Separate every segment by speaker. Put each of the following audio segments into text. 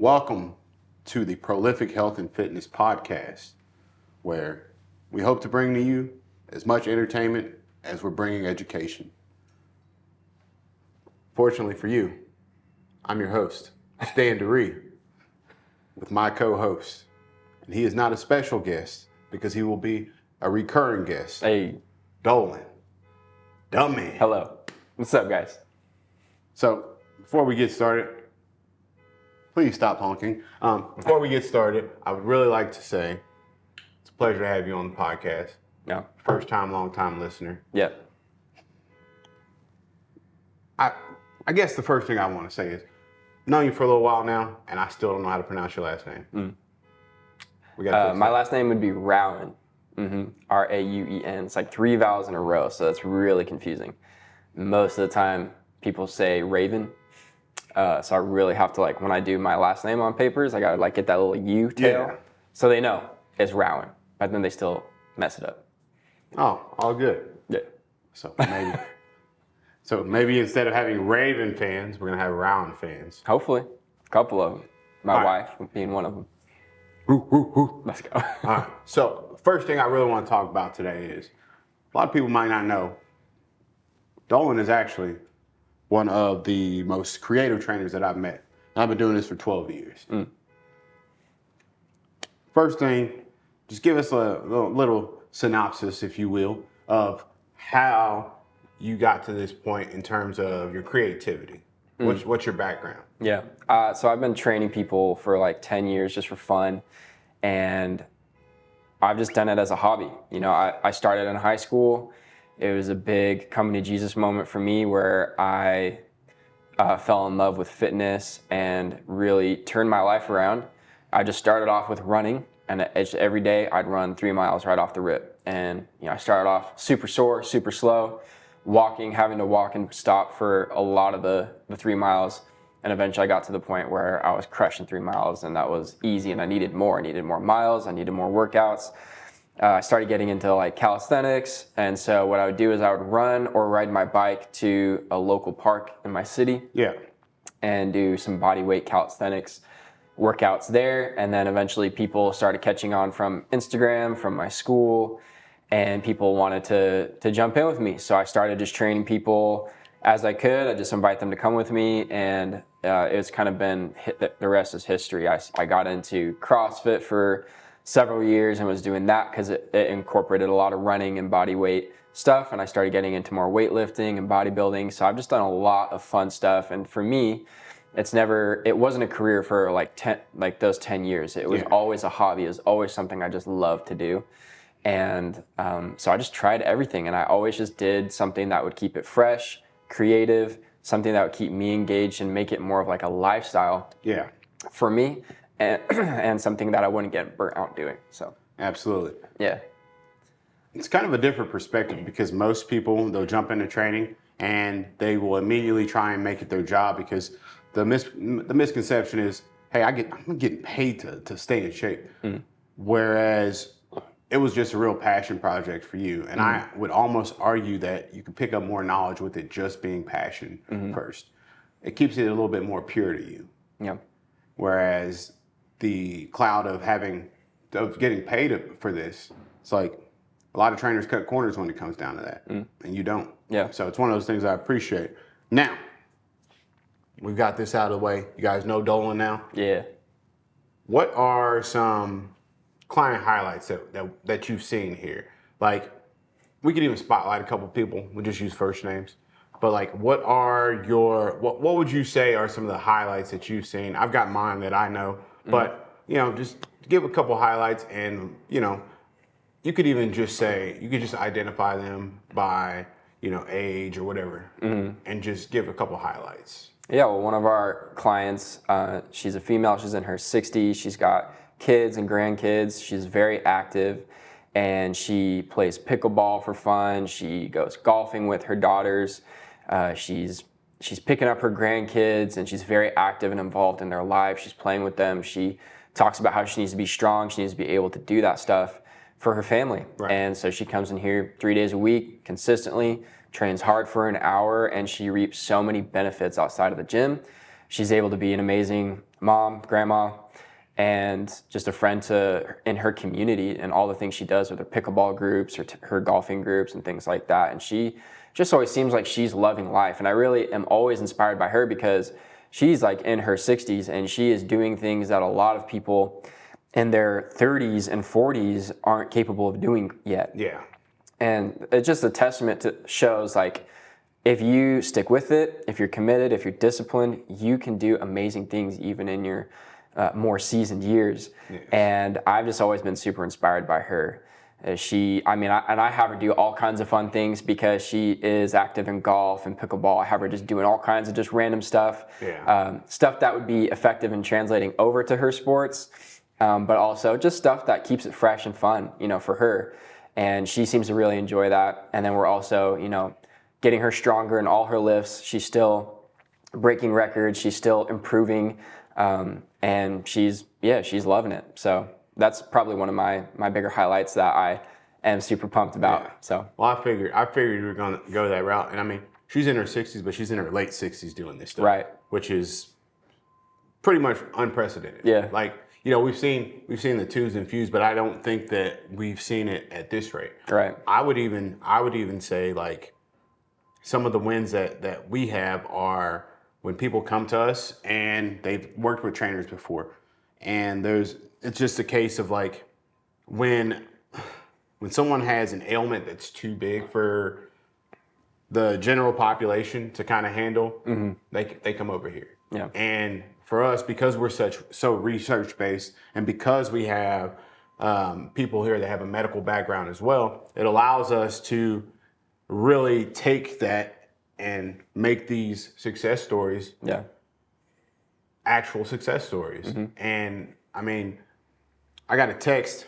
Speaker 1: Welcome to the Prolific Health and Fitness Podcast, where we hope to bring to you as much entertainment as we're bringing education. Fortunately for you, I'm your host, Stan DeRee, with my co-host. And he is not a special guest because he will be a recurring guest.
Speaker 2: Hey.
Speaker 1: Dolan. Dummy.
Speaker 2: Hello. What's up, guys?
Speaker 1: So, before we get started, please stop honking. Before we get started, I would really like to say it's a pleasure to have you on the podcast.
Speaker 2: Yeah.
Speaker 1: First time, long time listener.
Speaker 2: Yeah.
Speaker 1: I guess the first thing I want to say is, I've known you for a little while now, and I still don't know how to pronounce your last name.
Speaker 2: My last name would be Rowan. R-A-U-E-N. It's like 3 vowels in a row, so that's really confusing. Most of the time, people say Raven. So I really have to, when I do my last name on papers, I gotta get that little U tail.
Speaker 1: Yeah.
Speaker 2: So they know it's Rowan, but then they still mess it up.
Speaker 1: Oh, all good.
Speaker 2: Yeah.
Speaker 1: So maybe instead of having Raven fans, we're gonna have Rowan fans.
Speaker 2: Hopefully. A couple of them. My wife being one of them. Let's go.
Speaker 1: All right. So the first thing I really want to talk about today is, a lot of people might not know, Dolan is actually one of the most creative trainers that I've met. And I've been doing this for 12 years. First thing, just give us a little synopsis, if you will, of how you got to this point in terms of your creativity. What's your background?
Speaker 2: Yeah. So I've been training people for 10 years just for fun. And I've just done it as a hobby. You know, I started in high school. It was a big coming to Jesus moment for me where I fell in love with fitness and really turned my life around. I just started off with running, and every day I'd run 3 miles right off the rip. And I started off super sore, super slow, having to walk and stop for a lot of the 3 miles. And eventually I got to the point where I was crushing 3 miles, and that was easy, and I needed more. I needed more miles, I needed more workouts. I started getting into calisthenics, and so what I would do is I would run or ride my bike to a local park in my city.
Speaker 1: Yeah.
Speaker 2: And do some body weight calisthenics workouts there. And then eventually people started catching on from Instagram, from my school, and people wanted to jump in with me. So I started just training people as I could. I just invite them to come with me, and it's kind of been the rest is history. I got into CrossFit for several years and was doing that because it incorporated a lot of running and body weight stuff, and I started getting into more weightlifting and bodybuilding. So I've just done a lot of fun stuff, and for me, it wasn't a career for those 10 years. It was always a hobby. It was always something I just loved to do. And so I just tried everything, and I always just did something that would keep it fresh, creative, something that would keep me engaged and make it more of a lifestyle for me, and something that I wouldn't get burnt out doing. So
Speaker 1: Absolutely.
Speaker 2: Yeah.
Speaker 1: It's kind of a different perspective because most people, they'll jump into training and they will immediately try and make it their job because the misconception is, hey, I'm getting paid to stay in shape. Whereas it was just a real passion project for you. And I would almost argue that you could pick up more knowledge with it just being passion first. It keeps it a little bit more pure to you.
Speaker 2: Yeah.
Speaker 1: Whereas the cloud of getting paid for this, it's a lot of trainers cut corners when it comes down to that, and you don't.
Speaker 2: Yeah.
Speaker 1: So it's one of those things I appreciate. Now, we've got this out of the way. You guys know Dolan now?
Speaker 2: Yeah.
Speaker 1: What are some client highlights that you've seen here? We could even spotlight a couple people. We'll just use first names. But what would you say are some of the highlights that you've seen? I've got mine that I know, but just give a couple highlights, and you could even just say, you could just identify them by age or whatever, and just give a couple highlights.
Speaker 2: Yeah, well, one of our clients, she's a female, she's in her 60s, she's got kids and grandkids, she's very active, and she plays pickleball for fun, she goes golfing with her daughters, she's picking up her grandkids, and she's very active and involved in their lives, she's playing with them, she talks about how she needs to be strong, she needs to be able to do that stuff for her family. Right. And so she comes in here 3 days a week consistently, trains hard for an hour, and she reaps so many benefits outside of the gym. she's able to be an amazing mom, grandma, and just a friend in her community and all the things she does with her pickleball groups or her golfing groups and things like that. And she just always seems like she's loving life. And I really am always inspired by her because she's like in her 60s and she is doing things that a lot of people in their 30s and 40s aren't capable of doing yet.
Speaker 1: Yeah.
Speaker 2: And it's just a testament to shows like if you stick with it, if you're committed, if you're disciplined, you can do amazing things even in your more seasoned years.
Speaker 1: Yes.
Speaker 2: And I've just always been super inspired by her. I have her do all kinds of fun things because she is active in golf and pickleball. I have her just doing all kinds of just random stuff, stuff that would be effective in translating over to her sports, but also just stuff that keeps it fresh and fun, for her. And she seems to really enjoy that. And then we're also, getting her stronger in all her lifts. She's still breaking records. She's still improving. And she's loving it. So that's probably one of my bigger highlights that I am super pumped about.
Speaker 1: Yeah.
Speaker 2: So
Speaker 1: well, I figured you were going to go that route. And I mean, she's in her 60s, but she's in her late 60s doing this stuff.
Speaker 2: Right.
Speaker 1: Which is pretty much unprecedented.
Speaker 2: Yeah.
Speaker 1: Like, we've seen the twos and fews, but I don't think that we've seen it at this rate.
Speaker 2: Right.
Speaker 1: I would even say like some of the wins that we have are when people come to us and they've worked with trainers before, and it's just a case of like when someone has an ailment that's too big for the general population to kind of handle, they come over here.
Speaker 2: Yeah.
Speaker 1: And for us, because we're so research based, and because we have people here that have a medical background as well, it allows us to really take that and make these success stories actual success stories. And I mean, I got a text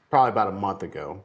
Speaker 1: probably about a month ago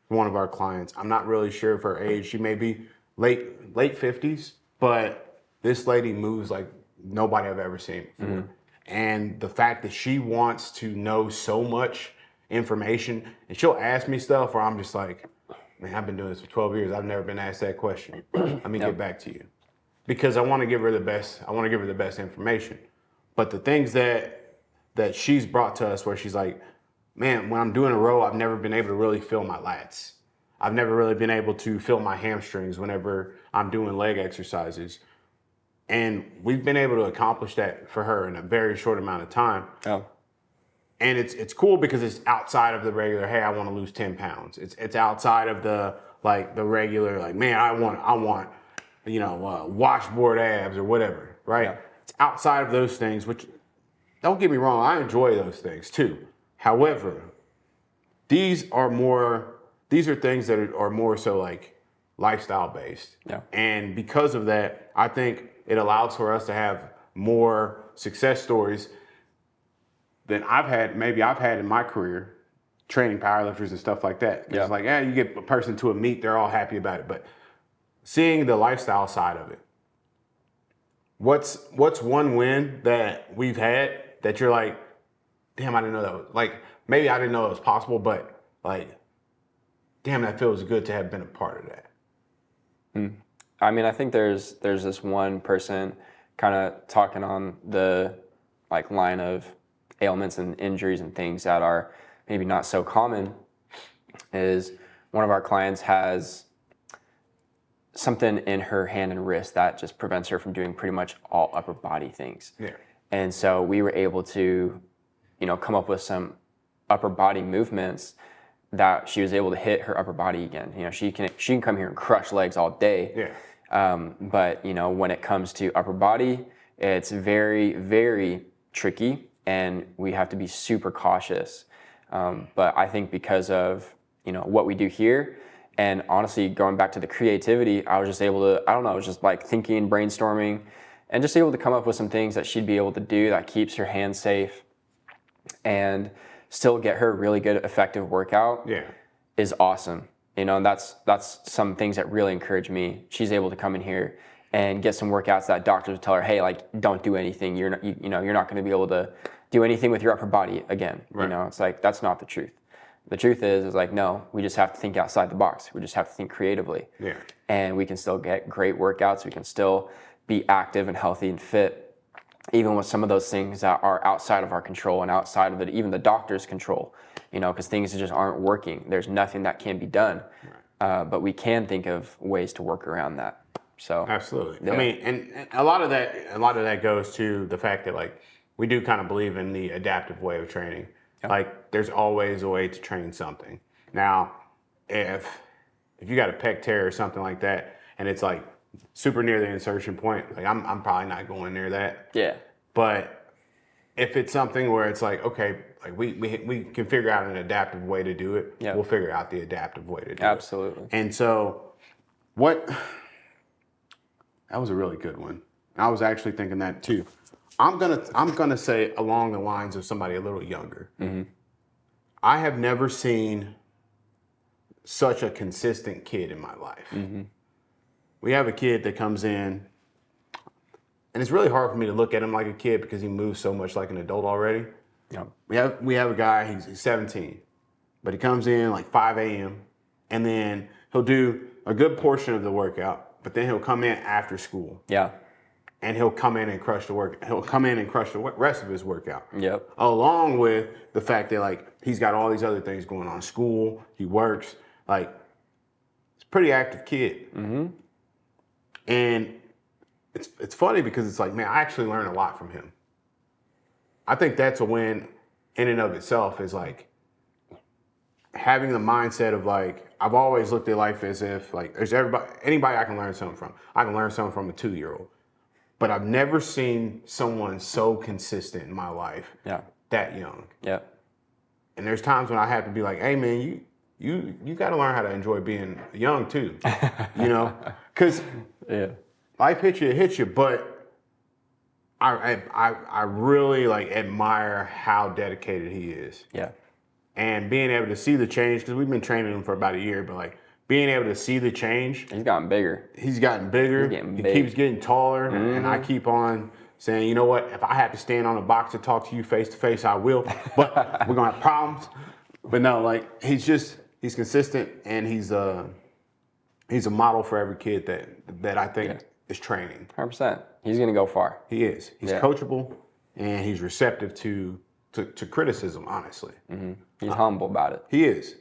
Speaker 1: from one of our clients. I'm not really sure of her age. She may be late 50s, but this lady moves like nobody I've ever seen before. And the fact that she wants to know so much information, and she'll ask me stuff where I'm just like, man, I've been doing this for 12 years. I've never been asked that question. Let me get back to you. Because I want to give her the best. I want to give her the best information. But the things that she's brought to us where she's like, man, when I'm doing a row, I've never been able to really feel my lats. I've never really been able to feel my hamstrings whenever I'm doing leg exercises. And we've been able to accomplish that for her in a very short amount of time.
Speaker 2: Oh.
Speaker 1: And it's cool because it's outside of the regular, hey, I want to lose 10 pounds. It's outside of the regular, like, man, I want washboard abs or whatever, right? Yeah. It's outside of those things, which, don't get me wrong, I enjoy those things too. However, these are things that are more so like lifestyle based.
Speaker 2: Yeah.
Speaker 1: And because of that, I think it allows for us to have more success stories than I've had in my career, training powerlifters and stuff like that. Yeah. It's like, you get a person to a meet, they're all happy about it. But seeing the lifestyle side of it, what's one win that we've had that you're like, damn, I didn't know that was, like, maybe I didn't know it was possible, but like, damn, that feels good to have been a part of that.
Speaker 2: I mean, I think there's this one person kind of talking on the like line of ailments and injuries and things that are maybe not so common. Is one of our clients has something in her hand and wrist that just prevents her from doing pretty much all upper body things. Yeah. And so we were able to, come up with some upper body movements that she was able to hit her upper body again. She can come here and crush legs all day. Yeah. But when it comes to upper body, it's very, very tricky, and we have to be super cautious. But I think because of what we do here, and honestly going back to the creativity, I was just able to, I was just like thinking, brainstorming, and just able to come up with some things that she'd be able to do that keeps her hands safe and still get her really good, effective workout. Yeah, is awesome. And that's some things that really encourage me. She's able to come in here and get some workouts that doctors would tell her, hey, like, don't do anything. You're not going to be able to do anything with your upper body again. Right. It's like, that's not the truth. The truth is like, no, we just have to think outside the box. We just have to think creatively. Yeah. And we can still get great workouts. We can still be active and healthy and fit even with some of those things that are outside of our control and outside of even the doctor's control, because things just aren't working. There's nothing that can be done, but we can think of ways to work around that. So
Speaker 1: Absolutely.
Speaker 2: yeah.
Speaker 1: I mean, and a lot of that goes to the fact that like we do kind of believe in the adaptive way of training.
Speaker 2: Yeah.
Speaker 1: Like there's always a way to train something. Now, if you got a pec tear or something like that, and it's like super near the insertion point, like I'm probably not going near that.
Speaker 2: Yeah.
Speaker 1: But if it's something where it's like, okay, like we can figure out an adaptive way to do it,
Speaker 2: Yeah.
Speaker 1: we'll figure out the adaptive way to do
Speaker 2: Absolutely.
Speaker 1: it. And so that was a really good one. I was actually thinking that too. I'm gonna say along the lines of somebody a little younger.
Speaker 2: Mm-hmm.
Speaker 1: I have never seen such a consistent kid in my life.
Speaker 2: Mm-hmm.
Speaker 1: We have a kid that comes in, and it's really hard for me to look at him like a kid because he moves so much like an adult already.
Speaker 2: Yeah.
Speaker 1: We have a guy, he's 17, but he comes in like 5 a.m. and then he'll do a good portion of the workout, but then he'll come in after school.
Speaker 2: Yeah.
Speaker 1: And he'll come in and crush the work. He'll come in and crush the rest of his workout.
Speaker 2: Yep.
Speaker 1: Along with the fact that like he's got all these other things going on, school, he works, like he's a pretty active kid.
Speaker 2: Mm-hmm.
Speaker 1: And it's funny because it's like, man, I actually learned a lot from him. I think that's a win in and of itself, is like having the mindset of like, I've always looked at life as if like there's anybody I can learn something from. I can learn something from a 2-year-old. But I've never seen someone so consistent in my life that young.
Speaker 2: Yeah.
Speaker 1: And there's times when I have to be like, hey man, you got to learn how to enjoy being young too, because life hits you, but I really like admire how dedicated he is.
Speaker 2: Yeah.
Speaker 1: And being able to see the change, because we've been training him for about a year, but like being able to see the change.
Speaker 2: He's gotten bigger.
Speaker 1: He's gotten bigger. He keeps getting taller. Mm-hmm. And I keep on saying, you know what, if I have to stand on a box to talk to you face to face, I will. But we're going to have problems. But no, like he's consistent, and he's a model for every kid that I think is training.
Speaker 2: 100%. He's going to go far.
Speaker 1: He is. He's coachable, and he's receptive to criticism, honestly.
Speaker 2: Mm-hmm. He's humble about it.
Speaker 1: He is.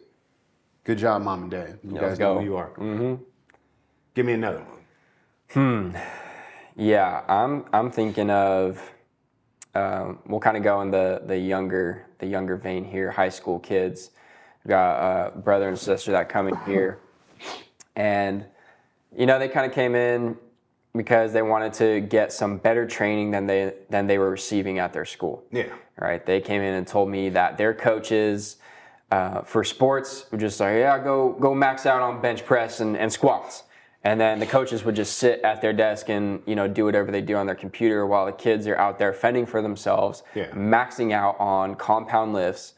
Speaker 1: Good job, Mom and Dad. You guys know who you are.
Speaker 2: Mm-hmm.
Speaker 1: Give me another one.
Speaker 2: Yeah, I'm thinking of. We'll kind of go in the younger vein here. High school kids. We've got a brother and sister that come in here, and they kind of came in because they wanted to get some better training than they were receiving at their school.
Speaker 1: Yeah.
Speaker 2: Right. They came in and told me that their coaches. For sports, we're just like, go max out on bench press and squats. And then the coaches would just sit at their desk and, do whatever they do on their computer while the kids are out there fending for themselves, maxing out on compound lifts,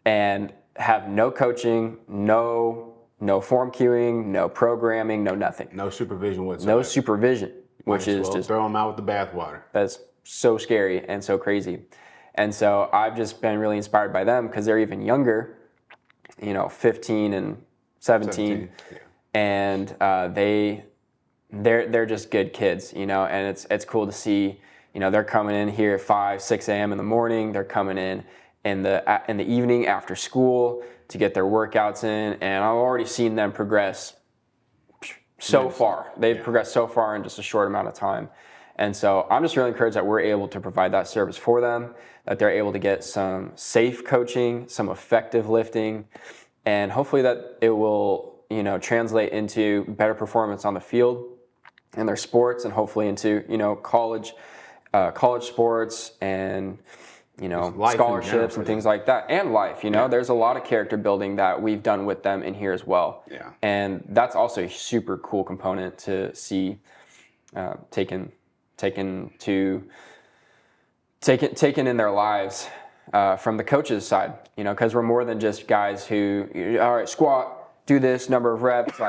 Speaker 2: and have no coaching, no form cueing, no programming, no nothing.
Speaker 1: No supervision whatsoever.
Speaker 2: No supervision, which is just...
Speaker 1: throw them out with the bathwater.
Speaker 2: That's so scary and so crazy. And so I've just been really inspired by them because they're even younger, 15 and 17. And they're just good kids, and it's cool to see, they're coming in here at 5, 6 a.m. in the morning. They're coming in the evening after school to get their workouts in. And I've already seen them progress so far. They've progressed so far in just a short amount of time. And so I'm just really encouraged that we're able to provide that service for them, that they're able to get some safe coaching, some effective lifting, and hopefully that it will, translate into better performance on the field in their sports, and hopefully into, college sports and, scholarships and things like that, and life. There's a lot of character building that we've done with them in here as well.
Speaker 1: Yeah. And
Speaker 2: that's also a super cool component to see taken in their lives from the coaches' side, because we're more than just guys who, all right, squat, do this number of reps,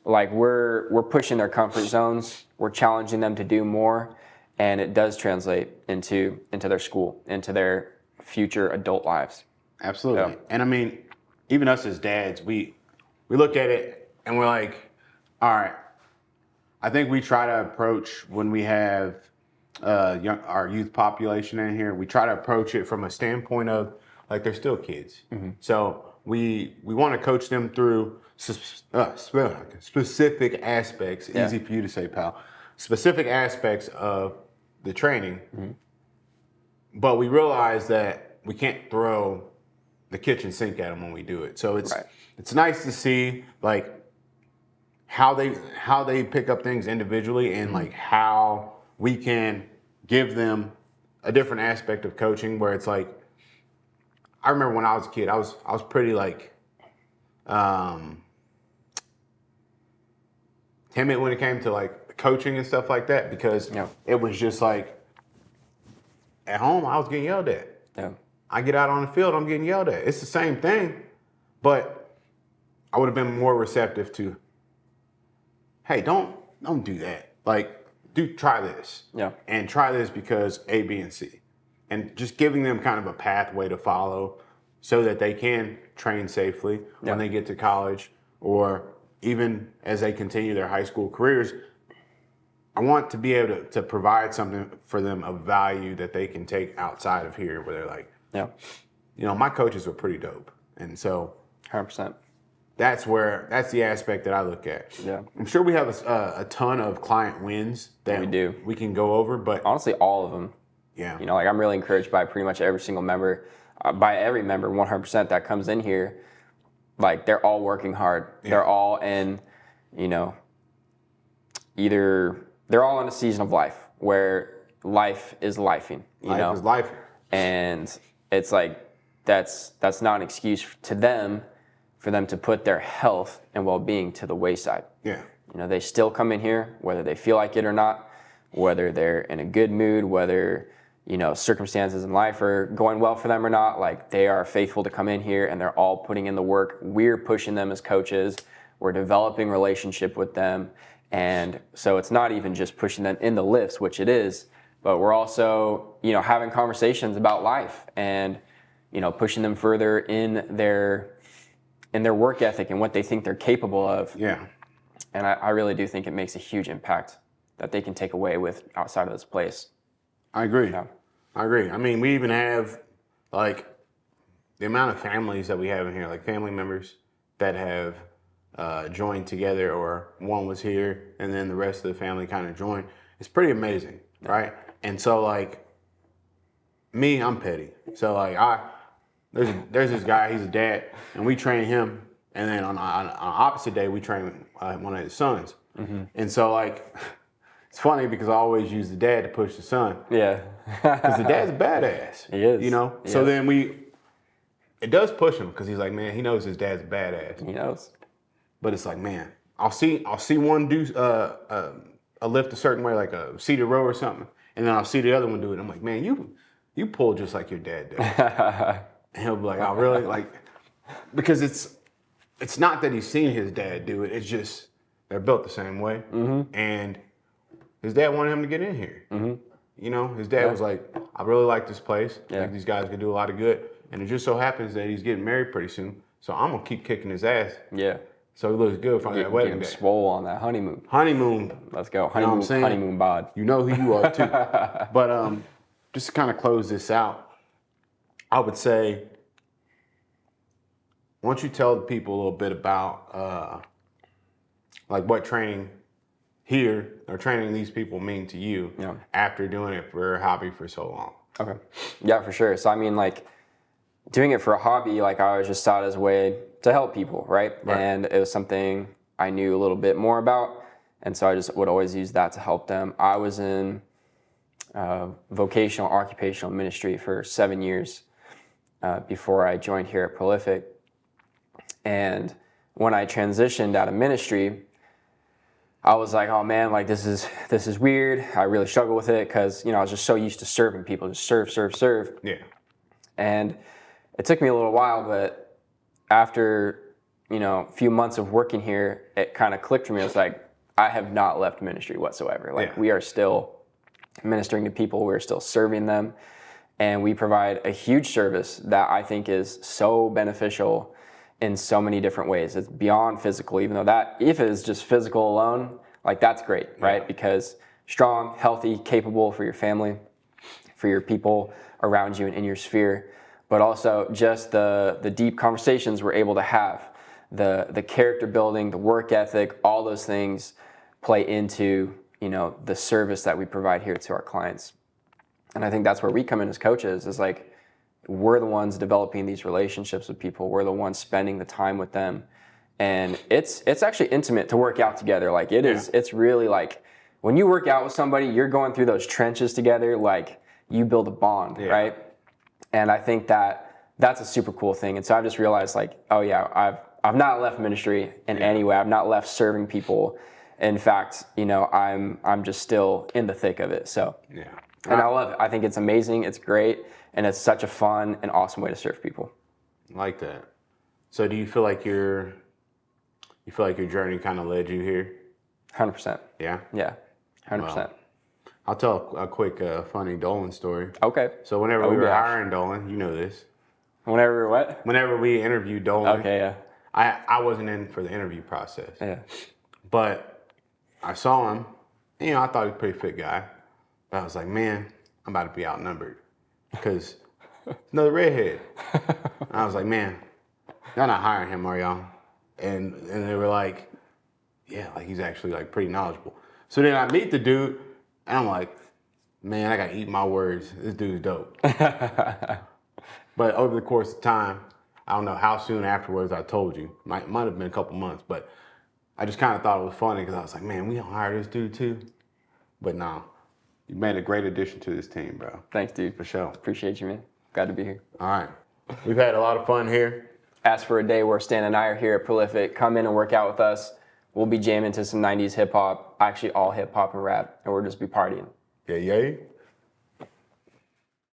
Speaker 2: like we're pushing their comfort zones, we're challenging them to do more, and it does translate into their school, into their future adult lives.
Speaker 1: Absolutely. So. And I mean, even us as dads, we look at it and we're like, all right, I think we try to approach when we have our youth population in here. We try to approach it from a standpoint of like they're still kids. So we want to coach them through specific aspects.
Speaker 2: Yeah.
Speaker 1: Easy for you to say, pal. Specific aspects of the training, but we realize that we can't throw the kitchen sink at them when we do it. So
Speaker 2: Right.
Speaker 1: it's nice to see like how they pick up things individually and like how we can give them a different aspect of coaching where it's like I remember when I was a kid, I was pretty like timid when it came to like coaching and stuff like that because
Speaker 2: Yeah.
Speaker 1: it was just like at home I was getting yelled at.
Speaker 2: Yeah.
Speaker 1: I get out on the field, I'm getting yelled at. It's the same thing, but I would have been more receptive to, hey, don't do that. Like, try this.
Speaker 2: Yeah.
Speaker 1: And try this because A, B, and C. And just giving them kind of a pathway to follow so that they can train safely when they get to college or even as they continue their high school careers. I want to be able to provide something for them of value that they can take outside of here where they're like,
Speaker 2: Yeah.
Speaker 1: my coaches were pretty dope. And so
Speaker 2: 100%.
Speaker 1: that's the aspect that I look at.
Speaker 2: Yeah.
Speaker 1: I'm sure we have a ton of client wins that
Speaker 2: We do.
Speaker 1: we can go over, but
Speaker 2: Honestly, all of them.
Speaker 1: yeah,
Speaker 2: Like I'm really encouraged by pretty much every single member, by every member, 100% that comes in here. Like they're all working hard.
Speaker 1: Yeah.
Speaker 2: They're all in, either they're all in a season of life where life is lifing,
Speaker 1: life is life.
Speaker 2: and it's like that's not an excuse to them for them to put their health and well-being to the wayside.
Speaker 1: Yeah,
Speaker 2: They still come in here whether they feel like it or not, whether they're in a good mood, whether circumstances in life are going well for them or not. Like they are faithful to come in here and they're all putting in the work. We're pushing them as coaches. We're developing relationship with them. And so it's not even just pushing them in the lifts, which it is, but we're also, having conversations about life and, pushing them further in their work ethic and what they think they're capable of.
Speaker 1: yeah.
Speaker 2: And I really do think it makes a huge impact that they can take away with outside of this place.
Speaker 1: I agree.
Speaker 2: Yeah.
Speaker 1: I agree. I mean, we even have like the amount of families that we have in here, like family members that have joined together, or one was here and then the rest of the family kind of joined. It's pretty amazing, right? And so like me, I'm petty. So like there's this guy, he's a dad, and we train him, and then on opposite day we train one of his sons. And so like it's funny because I always use the dad to push the son.
Speaker 2: Yeah.
Speaker 1: Because the dad's a badass.
Speaker 2: He is.
Speaker 1: So
Speaker 2: Yeah.
Speaker 1: then it does push him because he's like, man, he knows his dad's a badass.
Speaker 2: He knows.
Speaker 1: But it's like, man, I'll see one do a lift a certain way, like a seated row or something, and then I'll see the other one do it. I'm like, man, you pull just like your dad does. And he'll be like, oh, really? Like, because it's not that he's seen his dad do it. It's just they're built the same way. And his dad wanted him to get in here. His dad was like, I really like this place. I think these guys could do a lot of good. And it just so happens that he's getting married pretty soon. So I'm going to keep kicking his ass.
Speaker 2: Yeah.
Speaker 1: So he looks good for that
Speaker 2: Get
Speaker 1: wedding
Speaker 2: him
Speaker 1: day.
Speaker 2: swole on that honeymoon.
Speaker 1: Honeymoon.
Speaker 2: Let's go.
Speaker 1: You know what I'm
Speaker 2: Honeymoon,
Speaker 1: saying?
Speaker 2: honeymoon bod.
Speaker 1: You know who you are too. But just to kind of close this out, I would say, why don't you tell the people a little bit about like what training here or training these people mean to you after doing it for a hobby for so long?
Speaker 2: Okay. Yeah, for sure. So I mean, like doing it for a hobby, like I always just saw it as a way to help people, right? And it was something I knew a little bit more about. And so I just would always use that to help them. I was in vocational occupational ministry for 7 years before I joined here at Prolific. And when I transitioned out of ministry, I was like, oh man, like this is weird. I really struggle with it because, I was just so used to serving people, just serve.
Speaker 1: Yeah.
Speaker 2: And it took me a little while, but after, a few months of working here, it kind of clicked for me. It was like, I have not left ministry whatsoever. Like we are still ministering to people. We're still serving them. And we provide a huge service that I think is so beneficial in so many different ways. It's beyond physical, even though that, if it is just physical alone, like that's great, right? Because strong, healthy, capable for your family, for your people around you and in your sphere, but also just the deep conversations we're able to have, the character building, the work ethic, all those things play into, you know, the service that we provide here to our clients. And I think that's where we come in as coaches, is like, we're the ones developing these relationships with people. We're the ones spending the time with them. And it's actually intimate to work out together. Like it's really like, when you work out with somebody, you're going through those trenches together, like you build a bond, right? And I think that's a super cool thing. And so I've just realized, like, oh yeah, I've not left ministry in any way. I've not left serving people. In fact, you know, I'm just still in the thick of it. So and I love it. I think it's amazing. It's great. And it's such a fun and awesome way to serve people.
Speaker 1: I like that. So do you feel like your journey kind of led you here?
Speaker 2: 100%.
Speaker 1: Yeah?
Speaker 2: Yeah, 100%.
Speaker 1: Well, I'll tell a quick funny Dolan story.
Speaker 2: Okay.
Speaker 1: So whenever we were hiring Dolan, you know this.
Speaker 2: Whenever what?
Speaker 1: Whenever we interviewed Dolan.
Speaker 2: Okay, yeah.
Speaker 1: I wasn't in for the interview process.
Speaker 2: Yeah.
Speaker 1: But I saw him. You know, I thought he was a pretty fit guy. But I was like, man, I'm about to be outnumbered. Because another redhead. I was like, man, y'all not hiring him, are y'all? And they were like, yeah, like he's actually like pretty knowledgeable. So then I meet the dude, and I'm like, man, I gotta eat my words. This dude's dope. But over the course of time, I don't know how soon afterwards I told you. Might have been a couple months, but I just kind of thought it was funny because I was like, man, we don't hire this dude too. But no, you made a great addition to this team, bro.
Speaker 2: Thanks, dude.
Speaker 1: For sure.
Speaker 2: Appreciate you, man. Glad to be here.
Speaker 1: All right. We've had a lot of fun here.
Speaker 2: Ask for a day where Stan and I are here at Prolific. Come in and work out with us. We'll be jamming to some 90s hip hop, actually all hip hop and rap, and we'll just be partying.
Speaker 1: Yeah, yay.